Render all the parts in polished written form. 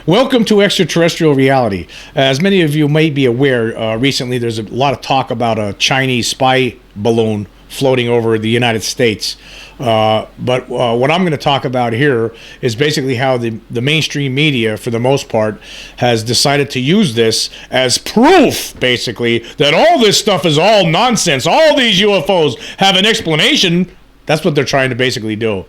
Welcome to Extraterrestrial Reality. As many of you may be aware, recently there's a lot of talk about a Chinese spy balloon floating over the United States. But what I'm going to talk about here is basically how the mainstream media, for the most part, has decided to use this as proof, basically, that all this stuff is all nonsense. All these UFOs have an explanation. That's what they're trying to basically do.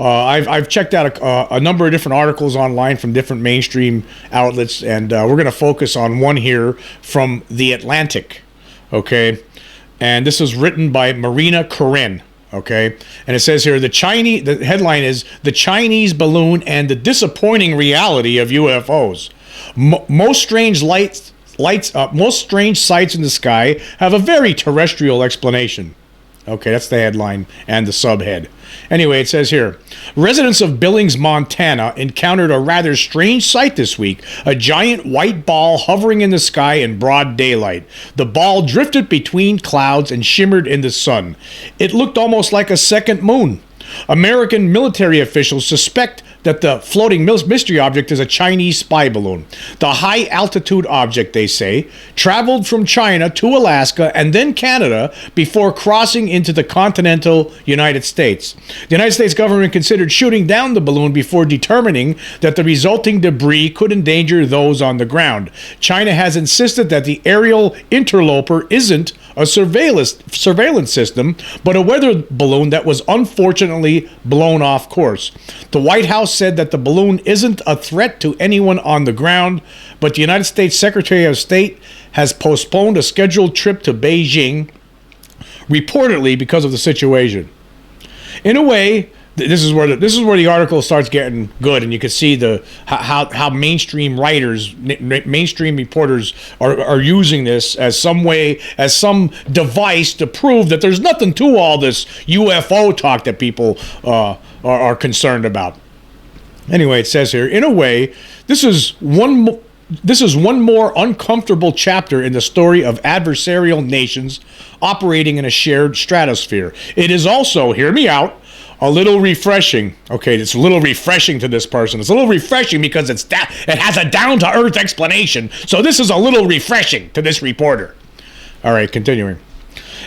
I've checked out a number of different articles online from different mainstream outlets, and we're going to focus on one here from The Atlantic, okay? And this was written by Marina Karen, okay? And it says here, the headline is, "The Chinese Balloon and the Disappointing Reality of UFOs. Most strange sights in the sky have a very terrestrial explanation." Okay, that's the headline and the subhead. Anyway, it says here, residents of Billings, Montana encountered a rather strange sight this week, a giant white ball hovering in the sky in broad daylight. The ball drifted between clouds and shimmered in the sun. It looked almost like a second moon. American military officials suspect that the floating mystery object is a Chinese spy balloon. The high-altitude object, they say, traveled from China to Alaska and then Canada before crossing into the continental United States. The United States government considered shooting down the balloon before determining that the resulting debris could endanger those on the ground. China has insisted that the aerial interloper isn't a surveillance system, but a weather balloon that was unfortunately blown off course. The White House said that the balloon isn't a threat to anyone on the ground, but the United States Secretary of State has postponed a scheduled trip to Beijing, reportedly because of the situation. In a way, this is where the article starts getting good, and you can see how mainstream writers, mainstream reporters are using this as some device to prove that there's nothing to all this UFO talk that people are concerned about. Anyway, it says here, in a way, this is one more uncomfortable chapter in the story of adversarial nations operating in a shared stratosphere. It is also, hear me out, a little refreshing. Okay, it's a little refreshing to this person. It's a little refreshing because it has a down-to-earth explanation. So this is a little refreshing to this reporter. All right, continuing.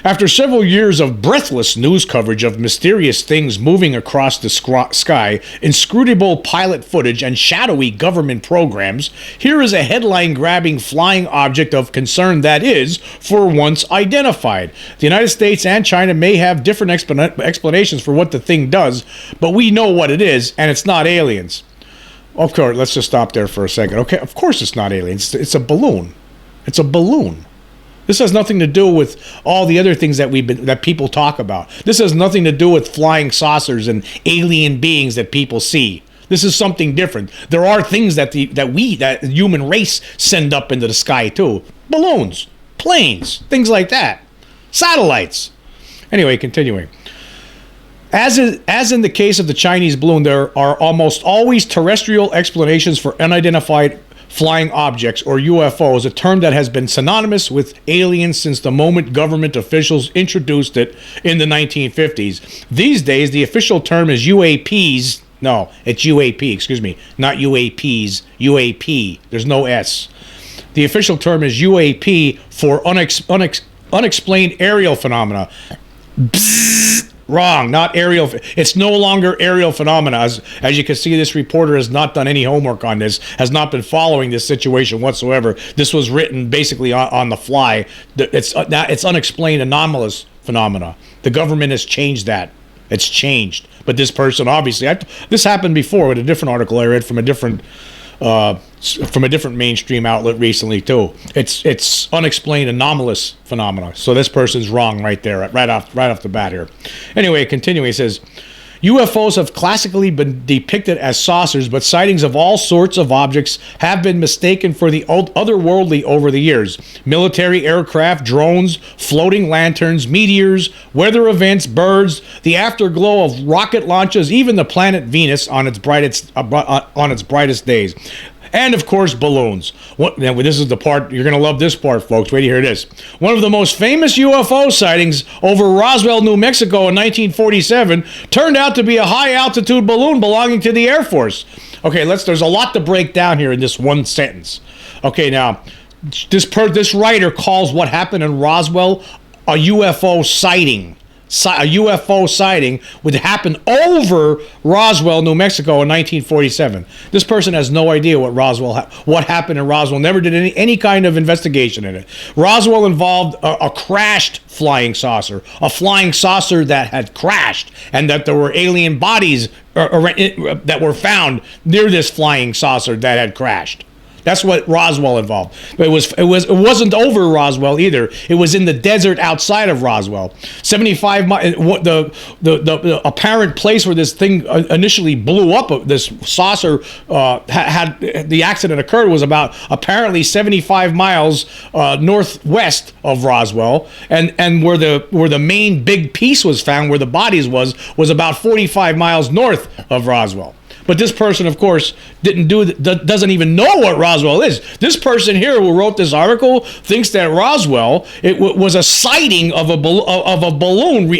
After several years of breathless news coverage of mysterious things moving across the sky, inscrutable pilot footage, and shadowy government programs, here is a headline-grabbing flying object of concern that is, for once, identified. The United States and China may have different explanations for what the thing does, but we know what it is, and it's not aliens. Of course, let's just stop there for a second. Okay, of course it's not aliens. It's a balloon. It's a balloon. This has nothing to do with all the other things that people talk about. This has nothing to do with flying saucers and alien beings that people see. This is something different. There are things that the human race send up into the sky too. Balloons, planes, things like that. Satellites. Anyway, continuing. As in the case of the Chinese balloon, there are almost always terrestrial explanations for unidentified flying objects, or UFOs, a term that has been synonymous with aliens since the moment government officials introduced it in the 1950s. These days, the official term is UAPs. No, it's UAP, excuse me, not UAPs, UAP. There's no S. The official term is UAP for unexplained aerial phenomena. Psst. Wrong, not aerial. It's no longer aerial phenomena. As you can see, this reporter has not done any homework on this, has not been following this situation whatsoever. This was written basically on the fly. It's unexplained anomalous phenomena. The government has changed that. It's changed. But this person, obviously, this happened before with a different article I read from a different mainstream outlet recently too. It's unexplained anomalous phenomena. So this person's wrong right there, right off the bat here. Anyway, continuing, he says, UFOs have classically been depicted as saucers, but sightings of all sorts of objects have been mistaken for the otherworldly over the years. Military aircraft, drones, floating lanterns, meteors, weather events, birds, the afterglow of rocket launches, even the planet Venus on its brightest days. And, of course, balloons. Now, this is the part, you're going to love this part, folks. Wait to hear this. One of the most famous UFO sightings over Roswell, New Mexico in 1947 turned out to be a high-altitude balloon belonging to the Air Force. Okay, there's a lot to break down here in this one sentence. Okay, now this writer calls what happened in Roswell a UFO sighting. A UFO sighting would happen over Roswell, New Mexico in 1947. This person has no idea what happened in Roswell, never did any kind of investigation in it. Roswell involved a crashed flying saucer, a flying saucer that had crashed, and that there were alien bodies that were found near this flying saucer that had crashed. That's what Roswell involved. But it wasn't over Roswell either. It was in the desert outside of Roswell. 75 miles. The apparent place where this thing initially blew up, this saucer had the accident occurred, was about apparently 75 miles northwest of Roswell, and where the main big piece was found, where the bodies was about 45 miles north of Roswell. But this person, of course, doesn't even know what Roswell is. This person here who wrote this article thinks that Roswell was a sighting of a balloon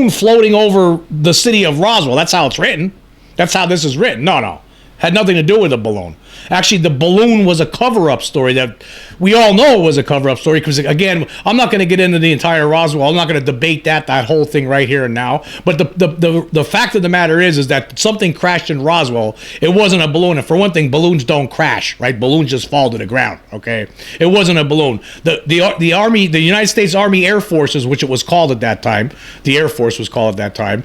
floating over the city of Roswell. That's how it's written. That's how this is written. No. Had nothing to do with the balloon. Actually, the balloon was a cover-up story that we all know it was a cover-up story because, again, I'm not going to get into the entire Roswell. I'm not going to debate that whole thing right here and now. But the fact of the matter is that something crashed in Roswell. It wasn't a balloon. And for one thing, balloons don't crash, right? Balloons just fall to the ground, okay? It wasn't a balloon. The Army, the United States Army Air Forces, which it was called at that time, the Air Force was called at that time,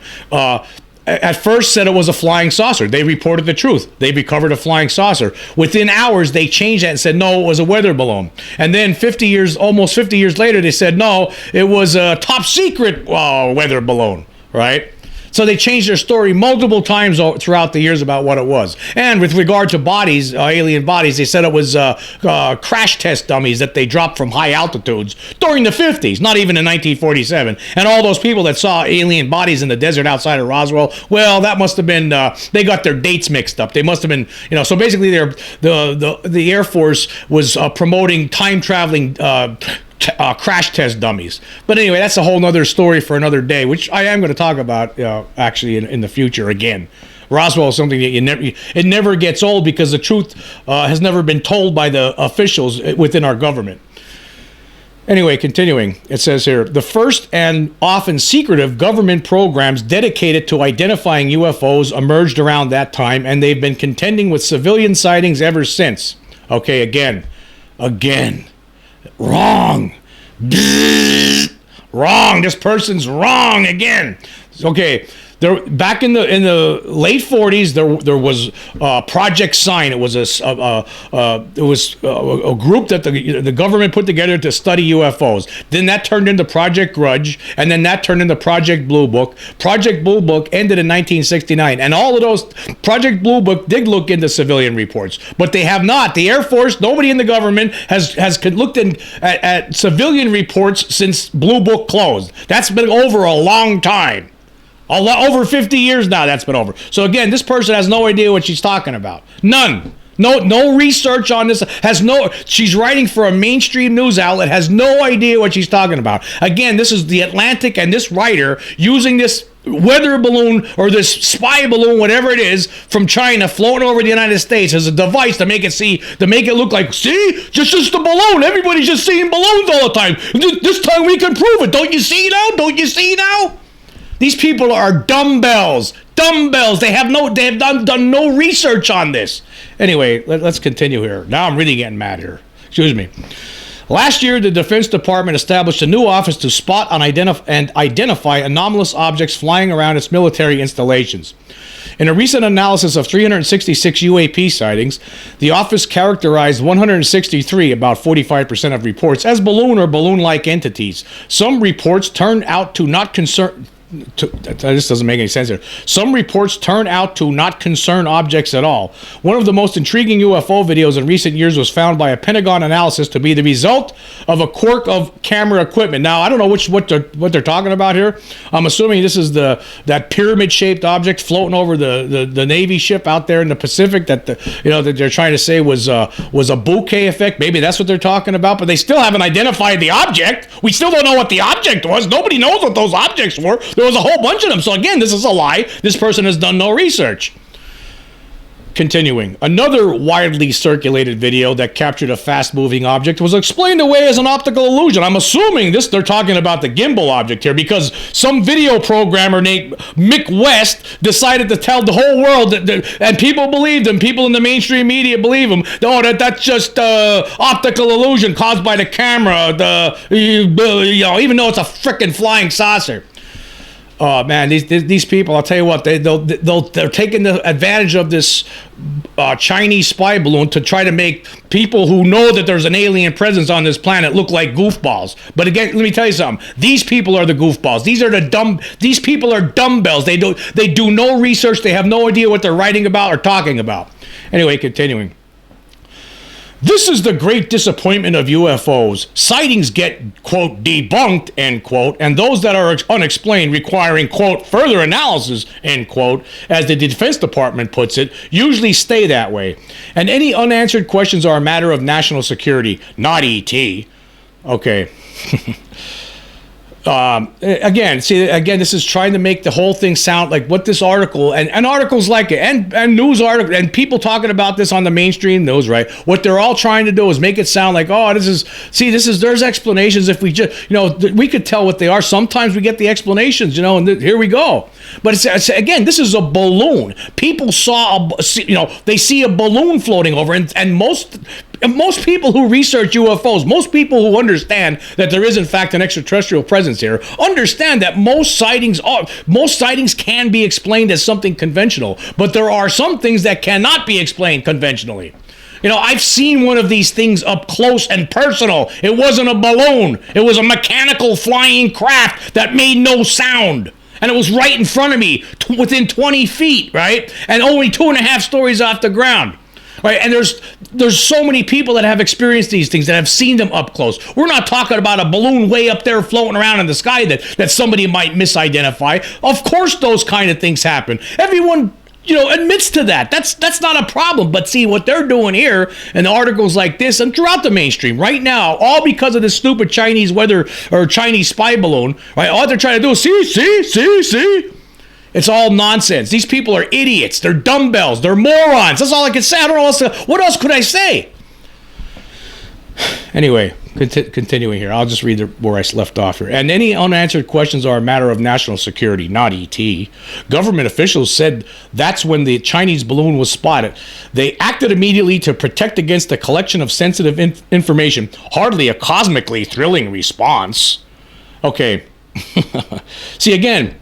at first said it was a flying saucer. They reported the truth. They recovered a flying saucer. Within hours, they changed that and said, no, it was a weather balloon. And then almost 50 years later, they said, no, it was a top secret weather balloon, right? So they changed their story multiple times throughout the years about what it was. And with regard to bodies, alien bodies, they said it was crash test dummies that they dropped from high altitudes during the 50s, not even in 1947. And all those people that saw alien bodies in the desert outside of Roswell, well, that must have been, they got their dates mixed up. They must have been, so basically the Air Force was promoting time-traveling crash test dummies. But anyway, that's a whole nother story for another day, which I am going to talk about actually in the future again. Roswell is something that it never gets old because the truth has never been told by the officials within our government. Anyway, continuing, it says here, the first and often secretive government programs dedicated to identifying UFOs emerged around that time, and they've been contending with civilian sightings ever since. Okay, again. Wrong. Wrong. This person's wrong again. Okay. Back in the late 40s, there was Project Sign. It was a group that the government put together to study UFOs. Then that turned into Project Grudge, and then that turned into Project Blue Book. Project Blue Book ended in 1969, and all of those Project Blue Book did look into civilian reports, but they have not. The Air Force, nobody in the government has looked at civilian reports since Blue Book closed. That's been over a long time. Over 50 years now that's been over. So again, this person has no idea what she's talking about. None. No research on this. She's writing for a mainstream news outlet, has no idea what she's talking about. Again, this is the Atlantic and this writer using this weather balloon or this spy balloon, whatever it is, from China floating over the United States as a device to make it look like, see, just a balloon. Everybody's just seeing balloons all the time. This time we can prove it. Don't you see now? These people are dumbbells. They have done no research on this. Anyway, let's continue here. Now I'm really getting mad here. Excuse me. Last year, the Defense Department established a new office to spot and identify anomalous objects flying around its military installations. In a recent analysis of 366 UAP sightings, the office characterized 163, about 45% of reports, as balloon or balloon-like entities. Some reports turned out to not concern... This doesn't make any sense here. Some reports turn out to not concern objects at all. One of the most intriguing UFO videos in recent years was found by a Pentagon analysis to be the result of a quirk of camera equipment. Now, I don't know what they're talking about here. I'm assuming this is that pyramid-shaped object floating over the Navy ship out there in the Pacific that that they're trying to say was a bouquet effect. Maybe that's what they're talking about, but they still haven't identified the object. We still don't know what the object was. Nobody knows what those objects were. There was a whole bunch of them. So again, this is a lie. This person has done no research. Continuing, another widely circulated video that captured a fast-moving object was explained away as an optical illusion. I'm assuming they're talking about the gimbal object here, because some video programmer named Mick West decided to tell the whole world, and people believed him. People in the mainstream media believe him. Oh, that's just optical illusion caused by the camera. Even though it's a frickin' flying saucer. Oh man, these people! I'll tell you what, they're taking the advantage of this Chinese spy balloon to try to make people who know that there's an alien presence on this planet look like goofballs. But again, let me tell you something: these people are the goofballs. These people are dumbbells. They do no research. They have no idea what they're writing about or talking about. Anyway, continuing. This is the great disappointment of UFOs. Sightings get, quote, debunked, end quote, and those that are unexplained requiring, quote, further analysis, end quote, as the Defense Department puts it, usually stay that way. And any unanswered questions are a matter of national security, not ET. Okay. Again, this is trying to make the whole thing sound like what this article and articles like it and news articles and people talking about this on the mainstream news, right? What they're all trying to do is make it sound like, oh, there's explanations. If we just, we could tell what they are. Sometimes we get the explanations, and here we go. But again, this is a balloon. People they see a balloon floating over, and most people who research UFOs, most people who understand that there is in fact an extraterrestrial presence here, understand that most sightings can be explained as something conventional, but there are some things that cannot be explained conventionally. I've seen one of these things up close and personal. It wasn't a balloon. It was a mechanical flying craft that made no sound. And it was right in front of me, within 20 feet, right? And only 2.5 stories off the ground. Right, and there's so many people that have experienced these things, that have seen them up close. We're not talking about a balloon way up there floating around in the sky that somebody might misidentify. Of course those kind of things happen. Everyone, admits to that. That's not a problem. But see, what they're doing here in articles like this and throughout the mainstream right now, all because of this stupid Chinese weather or Chinese spy balloon, right? All they're trying to do is see. It's all nonsense. These people are idiots. They're dumbbells. They're morons. That's all I can say. I don't know what else could I say? Anyway, continuing here. I'll just read where I left off here. And any unanswered questions are a matter of national security, not ET. Government officials said that's when the Chinese balloon was spotted. They acted immediately to protect against the collection of sensitive information. Hardly a cosmically thrilling response. Okay. See, again,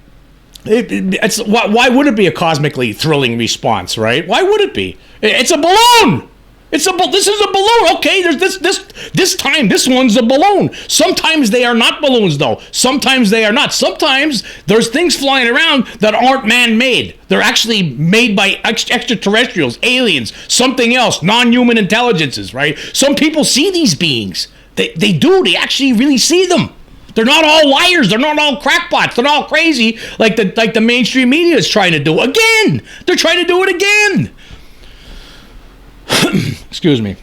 why would it be a cosmically thrilling response, right? Why would it be? It's a balloon. This is a balloon. Okay, there's this time this one's a balloon. Sometimes they are not balloons though. Sometimes they are not. Sometimes there's things flying around that aren't man-made. They're actually made by extraterrestrials, aliens, something else, non-human intelligences, right? Some people see these beings. They do. They actually really see them. They're not all liars. They're not all crackpots. They're not all crazy like the mainstream media is trying to do. Again, they're trying to do it again. Excuse me.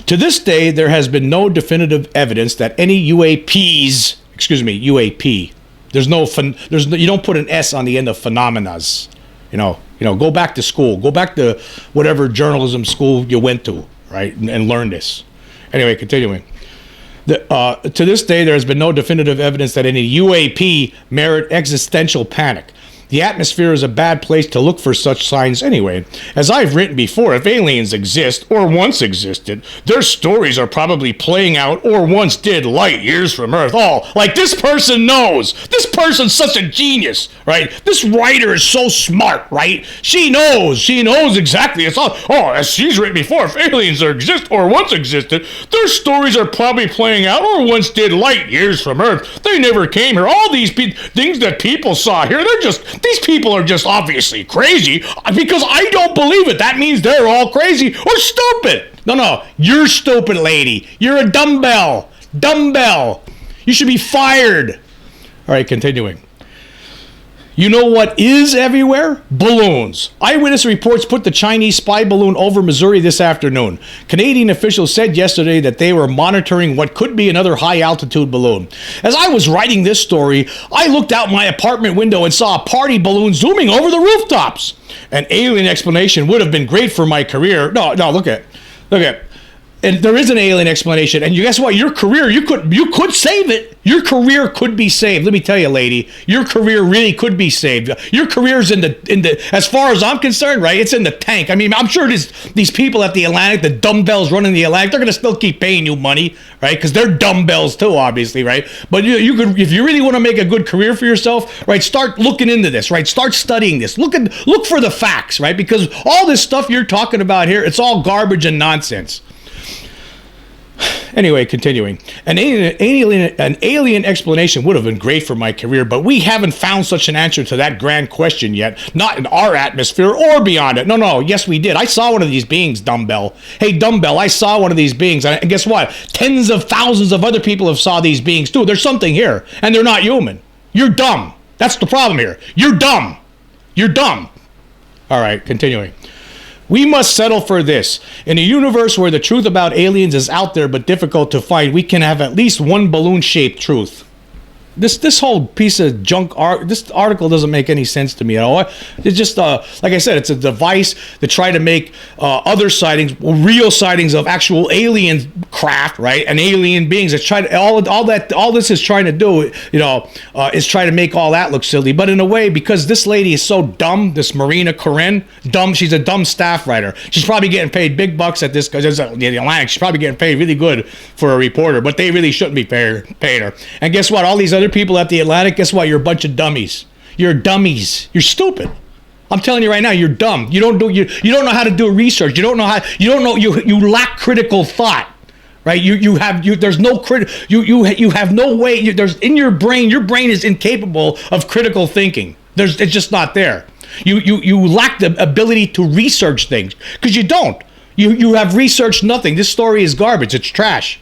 To this day, there has been no definitive evidence that any UAPs, UAP. You don't put an S on the end of phenomenas. Go back to school. Go back to whatever journalism school you went to, right, and learn this. Anyway, continuing. To this day, there has been no definitive evidence that any UAP merit existential panic. The atmosphere is a bad place to look for such signs anyway. As I've written before, if aliens exist, or once existed, their stories are probably playing out, or once did, light years from Earth. Oh, like this person knows. This person's such a genius, right? This writer is so smart, right? She knows exactly. It's all, as she's written before, if aliens exist, or once existed, their stories are probably playing out, or once did, light years from Earth. They never came here. All these things that people saw here, these people are just obviously crazy because I don't believe it. That means they're all crazy or stupid. No, you're stupid, lady. You're a dumbbell. You should be fired. All right, continuing. You know what is everywhere? Balloons. Eyewitness reports put the Chinese spy balloon over Missouri this afternoon. Canadian officials said yesterday that they were monitoring what could be another high-altitude balloon. As I was writing this story, I looked out my apartment window and saw a party balloon zooming over the rooftops. An alien explanation would have been great for my career. No, look at. And there is an alien explanation. And you guess what? Your career, you could save it. Your career could be saved. Let me tell you, lady, your career really could be saved. Your career's in the as far as I'm concerned, right? It's in the tank. I mean, I'm sure these people at the Atlantic, the dumbbells running the Atlantic, they're gonna still keep paying you money, right? Because they're dumbbells too, obviously, right? But you could, if you really want to make a good career for yourself, right? Start looking into this, right? Start studying this. Look for the facts, right? Because all this stuff you're talking about here, it's all garbage and nonsense. Anyway, continuing. An alien explanation would have been great for my career, but we haven't found such an answer to that grand question yet. Not in our atmosphere or beyond it. No, yes we did. I saw one of these beings, Dumbbell. Hey, Dumbbell, I saw one of these beings. And guess what? Tens of thousands of other people have saw these beings too. There's something here, and they're not human. You're dumb. That's the problem here. You're dumb. You're dumb. All right, continuing. We must settle for this. In a universe where the truth about aliens is out there but difficult to find, we can have at least one balloon-shaped truth. This whole piece of junk this article doesn't make any sense to me at all. It's just like I said, it's a device to try to make other sightings, real sightings of actual alien craft, right, and alien beings. It's trying to, all this is trying to do, is try to make all that look silly. But in a way, because this lady is so dumb, this Marina Corinne, dumb. She's a dumb staff writer. She's probably getting paid big bucks at this because the Atlantic. She's probably getting paid really good for a reporter, but they really shouldn't be paying her. And guess what? All these other people at the Atlantic, guess what? You're a bunch of dummies. You're dummies. You're stupid. I'm telling you right now, you're dumb. You don't know how to do research. You lack critical thought. Right? You have no way. There's in your brain is incapable of critical thinking. It's just not there. You lack the ability to research things because you don't. You have researched nothing. This story is garbage. It's trash.